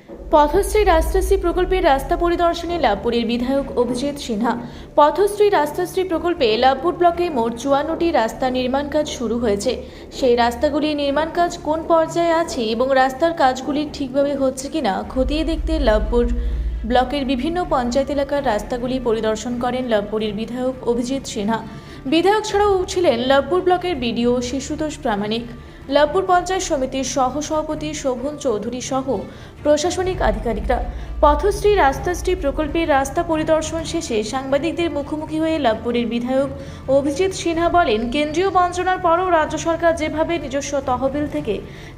পথশ্রী রাস্তাশ্রী প্রকল্পের রাস্তা পরিদর্শনে লাভপুরের বিধায়ক অভিজিৎ সিনহা। পথশ্রী রাস্তাশ্রী প্রকল্পে লাভপুর ব্লকে মোট ৫৪টি রাস্তা নির্মাণ কাজ শুরু হয়েছে। সেই রাস্তাগুলির নির্মাণ কাজ কোন পর্যায়ে আছে এবং রাস্তার কাজগুলি ঠিকভাবে হচ্ছে কিনা খতিয়ে দেখতে লাভপুর ব্লকের বিভিন্ন পঞ্চায়েত এলাকার রাস্তাগুলি পরিদর্শন করেন লাভপুরের বিধায়ক অভিজিৎ সিনহা। বিধায়ক ছাড়াও ছিলেন লাভপুর ব্লকের বিডিও শিশুতোষ প্রামাণিক, লাভপুর পঞ্চায়েত সমিতির সহসভাপতি শোভন চৌধুরী সহ প্রশাসনিক আধিকারিকরা। পথশ্রী রাস্তাশ্রী প্রকল্পের রাস্তা পরিদর্শন শেষে সাংবাদিকদের মুখোমুখি হয়ে লাভপুরের বিধায়ক অভিজিৎ সিনহা বলেন, কেন্দ্রীয় বঞ্চনার পরও রাজ্য সরকার যেভাবে নিজস্ব তহবিল থেকে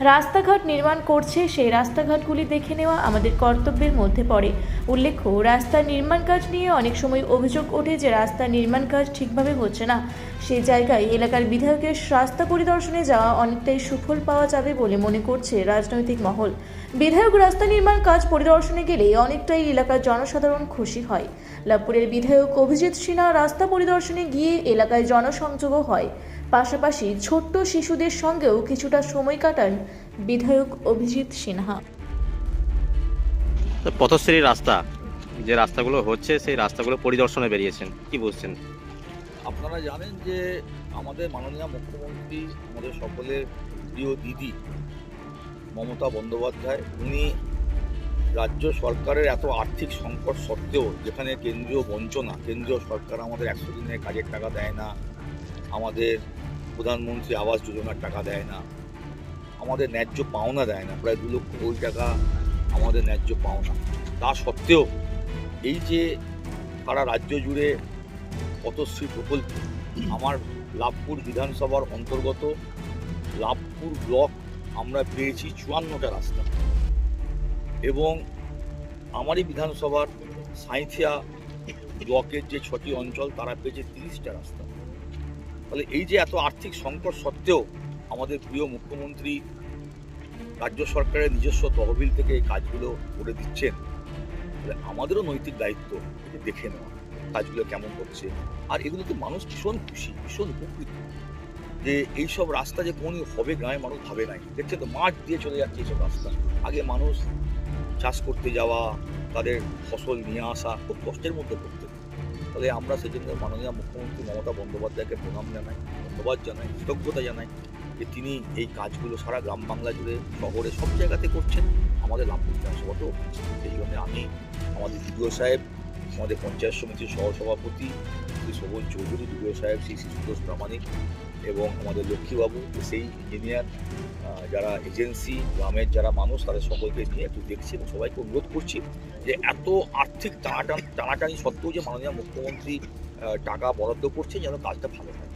রাস্তাঘাট নির্মাণ করছে সেই রাস্তাঘাটগুলি দেখে নেওয়া আমাদের কর্তব্যের মধ্যে পড়ে। উল্লেখ্য, রাস্তার নির্মাণ কাজ নিয়ে অনেক সময় অভিযোগ ওঠে যে রাস্তার নির্মাণ কাজ ঠিকভাবে হচ্ছে না। সেই জায়গায় এলাকার বিধায়কের রাস্তা পরিদর্শনে যাওয়া অনেকটাই সুফল পাওয়া যাবে বলে মনে করছে রাজনৈতিক মহল। বিধায়ক রাস্তা নির্মাণ কাজ পরিদর্শনে গেলে অনেকটাই এলাকার জনসাধারণ খুশি হয়। লাভপুরের বিধায়ক অভিজিৎ সিনহা রাস্তা পরিদর্শনে গিয়ে এলাকায় জনসংযোগও হয়, পাশাপাশি ছোট্ট শিশুদের সঙ্গেও কিছুটা সময় কাটান বিধায়ক অভিজিৎ সিনহা। পথশ্রী রাস্তা, যে রাস্তাগুলো হচ্ছে সেই রাস্তাগুলো পরিদর্শনে বেরিয়েছেন, কি বুঝছেন? আপনারা জানেন যে আমাদের মাননীয় মুখ্যমন্ত্রী, আমাদের সকলের প্রিয় দিদি মমতা বন্দ্যোপাধ্যায়, উনি রাজ্য সরকারের এত আর্থিক সংকট সত্ত্বেও, যেখানে কেন্দ্রীয় বঞ্চনা, কেন্দ্রীয় সরকার আমাদের 100 দিনের কাজের টাকা দেয় না, আমাদের প্রধানমন্ত্রী আবাস যোজনার টাকা দেয় না, আমাদের ন্যায্য পাওনা দেয় না, প্রায় 2 লক্ষ কোটি টাকা আমাদের ন্যায্য পাওনা, তা সত্ত্বেও এই যে সারা রাজ্য জুড়ে পথশ্রী প্রকল্প, আমার লাভপুর বিধানসভার অন্তর্গত লাভপুর ব্লক আমরা পেয়েছি 54টা রাস্তা, এবং আমারই বিধানসভার সাঁইথিয়া ব্লকের যে 6টি অঞ্চল তারা পেয়েছে 30টা রাস্তা। ফলে এই যে এত আর্থিক সংকট সত্ত্বেও আমাদের প্রিয় মুখ্যমন্ত্রী রাজ্য সরকারের নিজস্ব তহবিল থেকে এই কাজগুলো করে দিচ্ছেন, তাহলে আমাদেরও নৈতিক দায়িত্ব দেখে নেওয়া কাজগুলো কেমন হচ্ছে। আর এগুলোতে মানুষ ভীষণ খুশি, ভীষণ উপকৃত যে এইসব রাস্তা যে কোনই হবে, গ্রামের মানুষ ভাবে নাই। দেখছে তো, মাঠ দিয়ে চলে যাচ্ছে এইসব রাস্তা। আগে মানুষ চাষ করতে যাওয়া, তাদের ফসল নিয়ে আসা খুব কষ্টের মধ্যে করতে। তাহলে আমরা সেজন্য মাননীয় মুখ্যমন্ত্রী মমতা বন্দ্যোপাধ্যায়কে প্রণাম জানাই, ধন্যবাদ জানাই, কৃতজ্ঞতা জানাই যে তিনি এই কাজগুলো সারা গ্রাম বাংলা জুড়ে, শহরে, সব জায়গাতে করছেন, আমাদের লাভপুর বিধানসভাতেও করছেন। সেই জন্য আমি আমাদের বিডিও সাহেব, আমাদের পঞ্চায়েত সমিতির সহসভাপতি শ্রী শোভন চৌধুরী, বিডিও সাহেব শ্রী শিশুতোষ প্রামাণিক, এবং আমাদের লক্ষ্মীবাবু, সেই ইঞ্জিনিয়ার, যারা এজেন্সি, গ্রামের যারা মানুষ, তাদের সকলকে নিয়ে একটু দেখছি এবং সবাইকে অনুরোধ করছি যে এত আর্থিক টানাটানি সত্ত্বেও যে মাননীয় মুখ্যমন্ত্রী টাকা বরাদ্দ করছেন, যেন কাজটা ভালো হয়।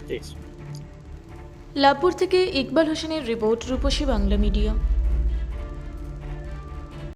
ঠিক আছে। লাভপুর থেকে ইকবাল হোসেনের রিপোর্ট, রূপসী বাংলা মিডিয়া।